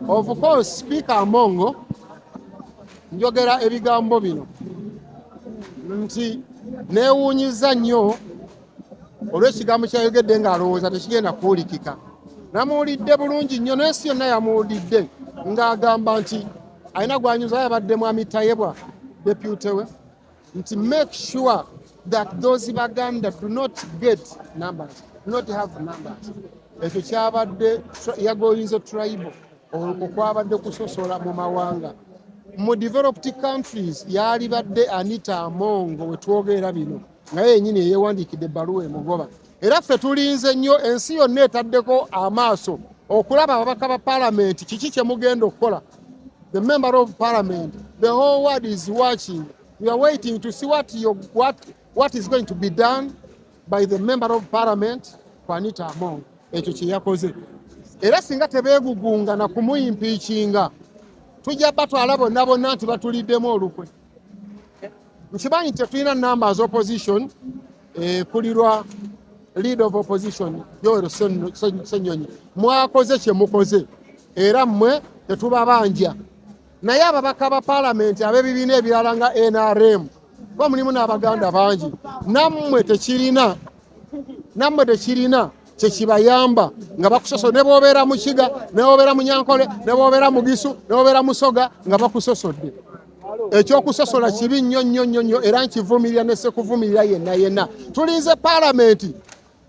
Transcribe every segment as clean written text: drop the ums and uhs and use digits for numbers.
Of course, Speaker Amongo njogera ebigambo bino nti neewuunyiza nnyo olw'ekigambo kyayogedde ng'alowooza tekigenda kuwulikika. Namuwulidde bulungi nnyo naye si yonna yamuwulidde ng'agamba nti alina gw'anyuza yabadde mwami Tayebwa deputy we nti make sure that those Baganda do not get numbers, do not have numbers. Ekyo kyabadde yagoyinze tribal olwo kwabadde kusosola mu mawanga. Mu developed countries yali badde Anita Mong we twogera bino naye yennyini yeewandiikidde ebbaluwa emugoba. Era ffe tulinze nnyo ensi yonna etaddeko amaaso okulaba ababaka ba parliament kiki kye mugenda okukola. The member of parliament, the whole world is watching. We are waiting to see what is going to be done by the member of parliament for Anita Mong. Ekyo kye yakoze. Era singa tebeegugunga na kumuyimpiikinga tujja batwala bonna bonna nti batuliddemu olukwe. Nkimanyi nti tetulina numbers opposition kulirwa leader of opposition Yoweri Ssennyonyi. Mwakoze kye mukoze era mmwe tetubabanja. Naye ababaka ba parliament ab'ebibiina ebirala nga NRM bo mulimu n'Abaganda bangi. Nammwe tekirina kyekibayamba nga bakusoso ne bw'obeera mu Kiga, ne bw'obeera mu Nyankole, ne bw'obeera mu Gisu, ne bw'obeera mu Soga nga bakusosodde. Ekyokusosola kibi nnyo era nkivumirira ne sekuvumirira yenna. Tulinze parliament.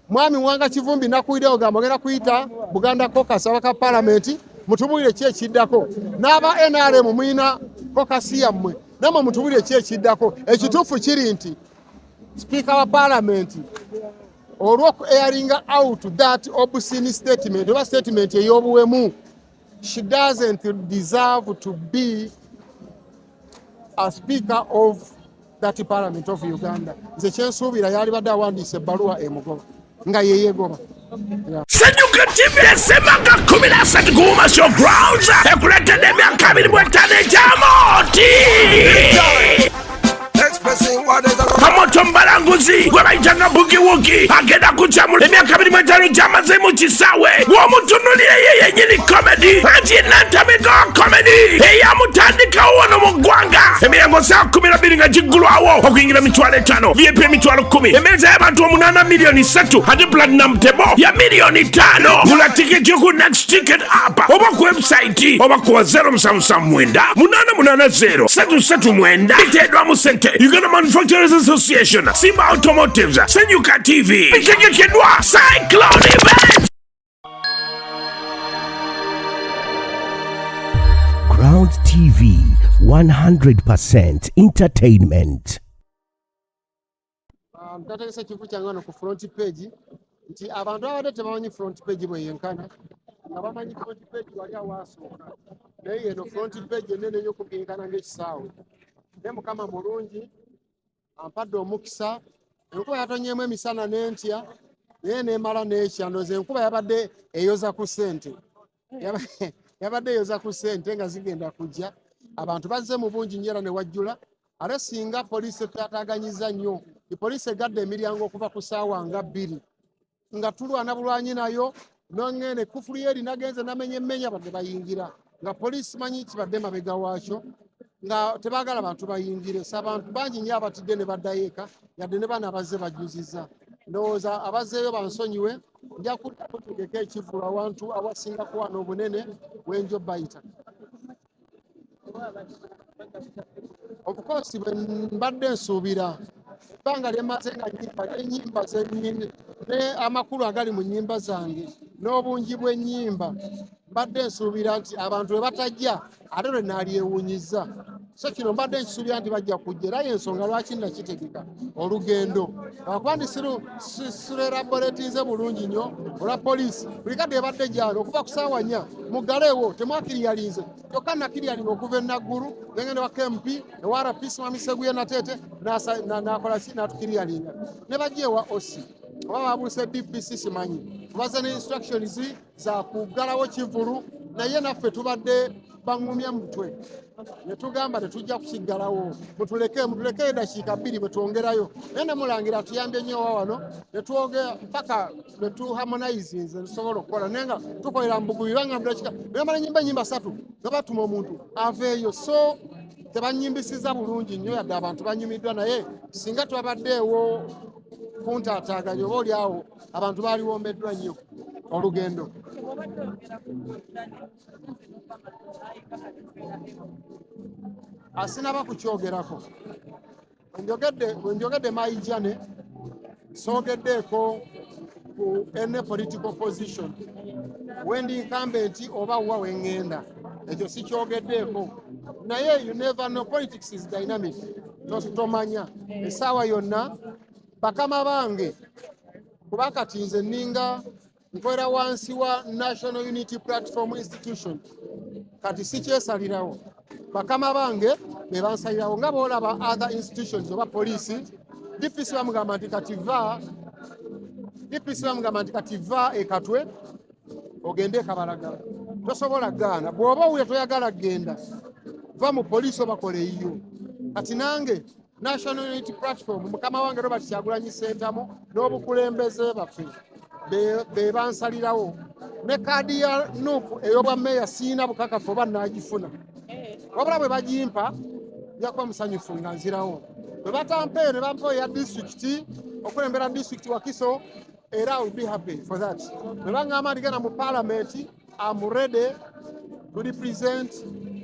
Mwami Mwanga Kivumbi nakuwulira ogamba ogenda kuyita Buganda caucus abaka parliament mutubuulire ki ekiddako. N'aba NRM muyina caucus yammwe namwe mutubuulire ki ekiddako. Ekituufu kiri nti Speaker wa parliament olw'oku airinga out that obscene statement oba statement ey'obuwemu, she doesn't deserve to be a speaker of that parliament of Uganda. Nze kyensuubira yali badde awandiise ebbaluwa emugoba nga yeyegoba. Senyuka TV esemanga 13 kuuma showgrounds ekuleetedde emyaka 25 egy'amooti. Kamoto Mbalanguzi gwe bayitanga bugiwugi agenda kukyamula emyaka 25 gy'amaze mu kisaawe w'omutunuulire ye yennyini komedi anti Nantamigo komedi eyamutandikawo wano mu ggwanga. Emirengo saa 12 nga giggulwawo okuyingira emitwalo 5 VIP emitwalo 10 emmeeza y'abantu 8 miliyoni 3 ate platinum table ya miliyoni 5. Gula tiketi yo ku next ticket app oba ku website oba ku 0779 880 339 biteedwa mu sente Uganda Manufacturers Association, Simba Automotives, Senyuka TV, bitegekeddwa Cyclone Event. Ground TV, 100% entertainment. Mtategese kivu kyange wano ku front page nti abantu abadde tebamanyi front page bwe yenkana nga bamanyi front page wali awasooka naye eno front page enene y'okugenkana ng'ekisaawe. Ne Mukama mulungi ampadde omukisa enkuba yatonyeemu emisana n'entya naye neemala n'ekya ndowooza enkuba yabadde eyoza ku ssente yabadde eyoza ku ssente nga zigenda kujja abantu bazze mu bungi nnyo era ne wajjula ate singa poliisi tetataganyiza nnyo poliisi egadde emiryango okuva ku ssaawa nga 2 nga tulwana bulwanyi nayo nongene kufulu yeri nagenze namenya emmenya badde bayingira nga poliisi manyi kibadde mabega waakyo nga tebagala abantu bayingire. Abantu bangi nnyo abatidde ne baddayo eka yadde ne bana abazze bajjuziza. Ndowooza abazzeeyo bansonyiwe nja kutegeka ekivulu awantu awasinga kuwa n'obunene bwenjo bayita. Of course bwe mbadde nsuubira ebbanga lyemaze nga ennyimba zennyini ne amakulu agali mu nnyimba zange n'obungi bw'ennyimba mbadde nsuubira nti abantu bwe batajja ate lwe naalyewuunyiza. So kino mbadde nkisuubira nti bajja kujja era y'ensonga lwaki nakitegeka olugendo lwakuba ndi sirelaboletinze bulungi nnyo olwa poliisi buli kadde ebadde gyano okuva ku ssaawa 4 muggaleewo temwakiryalinze kyokka nakiryalinga okuva enaggulu ngende wa KMP ewa RPC Mwami Seguye Nateete n'akola ki n'atukiryalinga ne bajja ewa OC oba babuuse DPC simanyi tubaze ne instructions za kuggalawo Kivulu naye naffe tubadde baŋŋumya mutwe ne tugamba tetujja kukiggalawo mutuleke eddakiika 2 bwe twongerayo naye ne mulangira tuyambye nnyo wano ne twogera mpaka ne tuharmonizinze netusobola okukola naye nga tukolera mu bugubi banga muddakiika nemala ennyimba 3 nga batuma omuntu aveeyo so tebanyimbisiza bulungi nnyo yadde abantu banyumiddwa naye singa twabaddeewo kuntaataaganya oba oli awo abantu baaliwombeddwa nnyo olugendo. Asinaba kukyogerako wenjogedde maijane soogeddeeko ku any political position wendi incumbent oba wa wengenda ekyo sikyogeddeeko naye you never know, politics is dynamic tomanya essaawa yonna bakama bange kuba kati nze ninga nkolera wansi wa National Unity Platform Institution kati sikyesalirawo bakama bange be bansalirawo nga boolaba other institutions oba poliisi DPC bamugamba nti kati va ekatwe ogende ekabalagala tosobola gaana bw'oba owulira toyagala genda va mu poliisi obakola eyiyo kati nange National Unity Platform mukama wange Robert Kyagulanyi Ssentamu n'obukulembeze baffe be bansalirawo ne kaadi ya NUP ey'obwa meeya siina bukakafu oba naagifuna wabula bwe bagimpa nja kuba musanyufu nga nzirawo bwe batampeeyo ne bampa eya disitulikiti okulembera disitulikiti Wakiso era I will be happy for that. Bwe baŋŋamba ndigenda mu parliament I'm ready to represent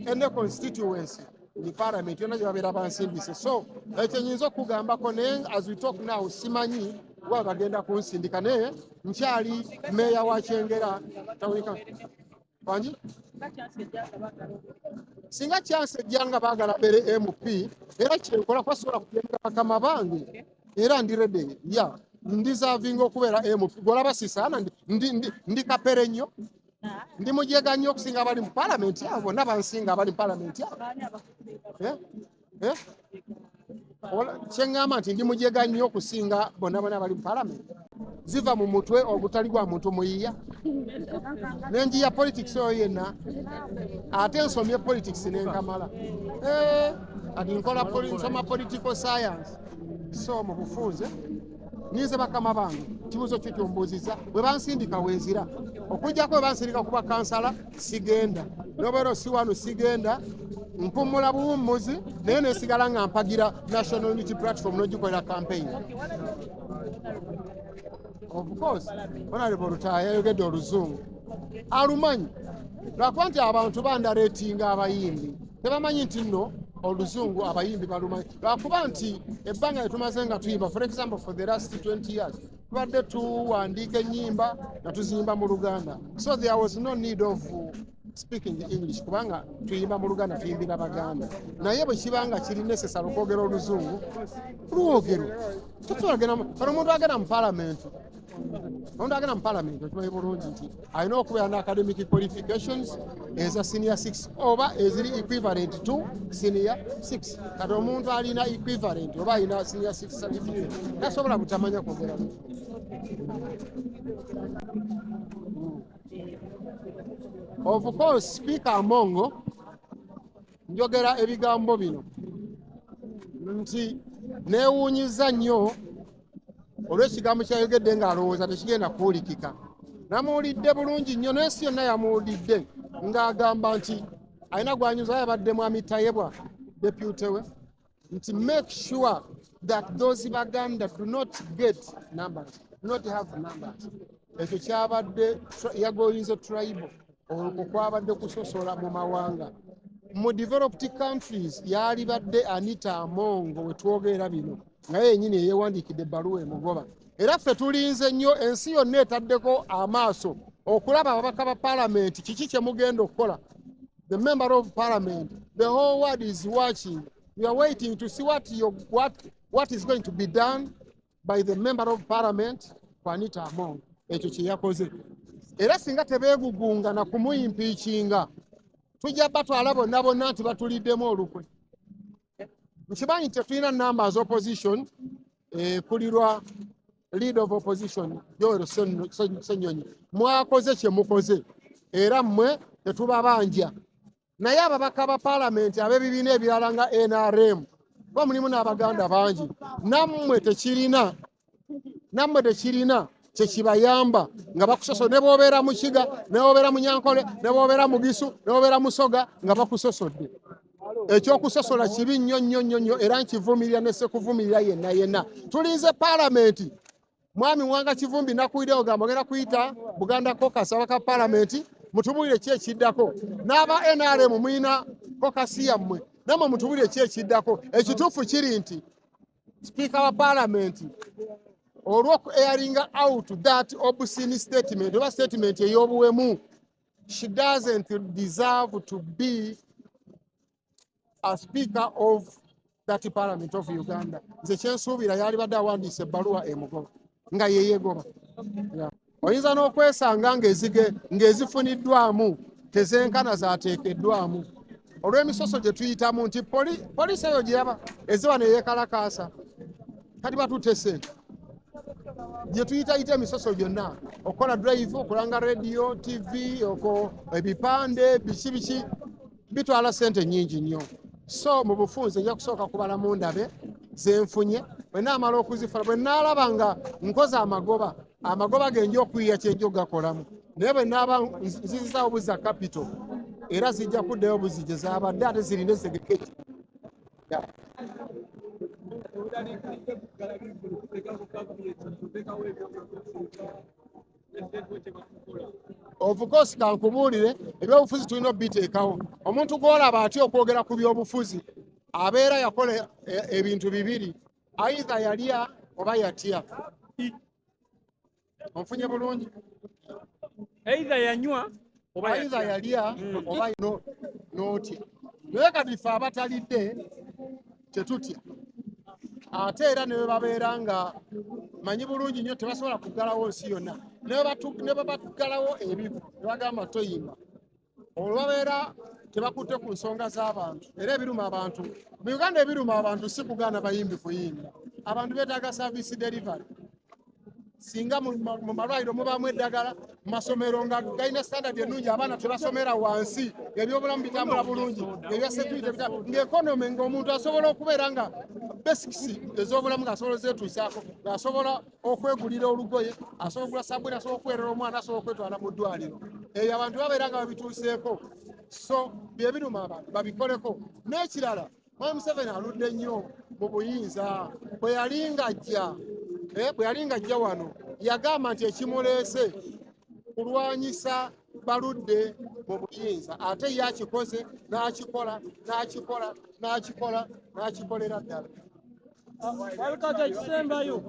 any constituency in parliament yonna gye babeera bansindise so ekyo nyinza okugambako naye as we talk now simanyi wa bagenda kunsindika naye nkyali meeya wa Kyengera tawunika wangi singa chance ejjanga baagala bere MP era kyenkola kwasobola kugenda bakama bange era ndirede ya ndizavinga okubeera MP golaba sisaana ndi kapere nnyo ndi mujega nnyo okusinga abali mu parliament abo bonna bansinga abali mu parliament abo kyeŋŋamba nti ndi mujega nnyo okusinga bonna abali mu parliament ziva mu mutwe ogutali gwa muntu muyiya nenjiya politics oyo yenna ate nsomye politics nenkamala ati nsoma political science so mu bufunze nize bakama bange kibuzo kyo kyombuuziza bwe bansindika wenzira okujjako bwe bansindika kuba kansala sigenda nobeera si wano sigenda mpumula buwummuzi naye nesigala nga mpagira National Unity Platform n'ogikolera campaign. Of course Honorable Rutaya yayogedde oluzungu alumanyi lwakuba nti abantu bandareetinga abayimbi tebamanyi nti nno oluzungu abayimbi balumanyi lwakuba nti ebbanga lyetumaze nga tuyimba for example for the last 20 years tubadde tuwandiika ennyimba nga tuzimba mu Luganda so there was no need of speaking English kubanga tuyimba mu Luganda tuyimbira Baganda naye bwe kibanga kiri necessary okwogera oluzungu lwogero omuntu agenda mu parliament okimanyi bulungi nti alina okubeera ne academic qualifications eza senior 6 oba eziri equivalent to senior 6 kati omuntu alina equivalent oba alina senior 6 certificate tasobola butamanya kwogera of course Speaker Amongo njogera ebigambo bino nti neewuunyiza nnyo olw'ekigambo kyayogedde ng'alowooza tekigenda kuwulikika namuwulidde bulungi nnyo naye si yonna yamuwulidde ng'agamba nti alina gwanyuza yabadde mwami Tayebwa deputy we nti make sure that those Baganda do not get numbers, do not have numbers. Ekyo kyabadde yagoyinze tribal olwo kwabadde kusosola mu mawanga mu developed countries yali badde Anita Mong we twogera bino naye yennyini yeewandiikidde ebbaluwa emugoba era ffe tulinze nnyo ensi yonna etaddeko amaaso okulaba ababaka ba parliament kiki kye mugenda okukola. The member of parliament, the whole world is watching. We are waiting to see what is going to be done by the member of parliament Anita Mong. Ekyo kye yakoze era singa tebeegugunga na kumuyimpiikinga tujja batwala bonna bonna nti batuliddemu olukwe. Nkimanyi nti tetulina numbers opposition kulirwa leader of opposition Joel Ssenyonyi mwakoze kye mukoze era mmwe tetubabanja naye ababaka ba paalamenti ab'ebibiina ebirala nga NRM kuba mulimu n'Abaganda bangi, nammwe tekirina kyekibayamba nga bakusosola ne bw'obeera mu Kiga, ne bw'obeera mu Nyankole, ne bw'obeera mu Gisu, ne bw'obeera mu Soga nga bakusosodde. Ekyokusosola kibi nnyo era nkivumirira ne sekuvumirira yenna. Tulinze paalamenti. Mwami Mwanga Kivumbi nakuwulira ogamba ogenda kuyita Buganda Caucus abaka paalamenti mutubuulire ki ekiddako. N'aba NRM muyina kokasi yammwe nammwe mutubuulire ki ekiddako. Ekituufu kiri nti Speaker wa paalamenti olw'oku airinga out that obscene statement oba statement ey'obuwemu, she doesn't deserve to be a speaker of that parliament of Uganda. Nze kyensuubira yalibadde awandiise ebbaluwa emugoba nga yeyegoba. Oyinza n'okwesanga ng'ezifuniddwamu tezenkana zaateekeddwamu olw'emisoso gye tuyitamu nti poliisi eyo gyeba eziba neyeekalakaasa kati batutese gye tuyita emisoso gyonna okukola drive, okulanga radio, TV, ebipande biki bitwala ssente nnyingi nnyo. So mu bufunze nja kusooka kubala mu ndabe zenfunye bwe naamala okuzifuna bwe naalaba nga nkoze amagoba genja okuyiya kyenja okugakolamu naye bwe naaba nzizizaawo buzza capital era zijja kuddayo buzi gye zaabadde ate zirina ezegekeki. Of course kankubuulire ebyobufuzi tulina obiteekawo. Omuntu gw'olaba atya okwogera ku byobufuzi abeera yakola ebintu bibiri, either yalya oba yatya. Onfunye bulungi? Either yanywa oba yalya oba n'otya. Naye kati ffe abatalidde tetutya. Ate era ne babeera nga manyi bulungi nnyo tebasobola kuggalawo nsi yonna. Ne babagalawo ebivu ne bagamba toyimba. Olwo babeera tebakutte ku nsonga z'abantu era ebiruma abantu. Mu Uganda ebiruma abantu si kugaana bayimbi kuyimba. Abantu beetaaga service delivery. Singa mu malwaliro mubaamu eddagala, mu masomero nga galina standard ennungi abaana tebasomera wansi, ebyobulamu bitambula bulungi, ebya security ng'ekonomi ng'omuntu asobola okubeera nga basics ez'obulamu ng'asobola zeetuusaako, ng'asobola okwegulira olugoye, asobola okugula sabbuuni, asobola okuweerera omwana, asobola okwetwala mu ddwaliro. Eyo abantu babeera nga babituuseeko. So bye biruma abantu babikoleko. N'ekirala Mwami Museveni aludde nnyo mu buyinza. Bwe yali ng'ajja wano yagamba nti ekimuleese kulwanyisa baludde mu buyinza ate ye akikoze n'akikolera ddala. Walukagga ekisembayo.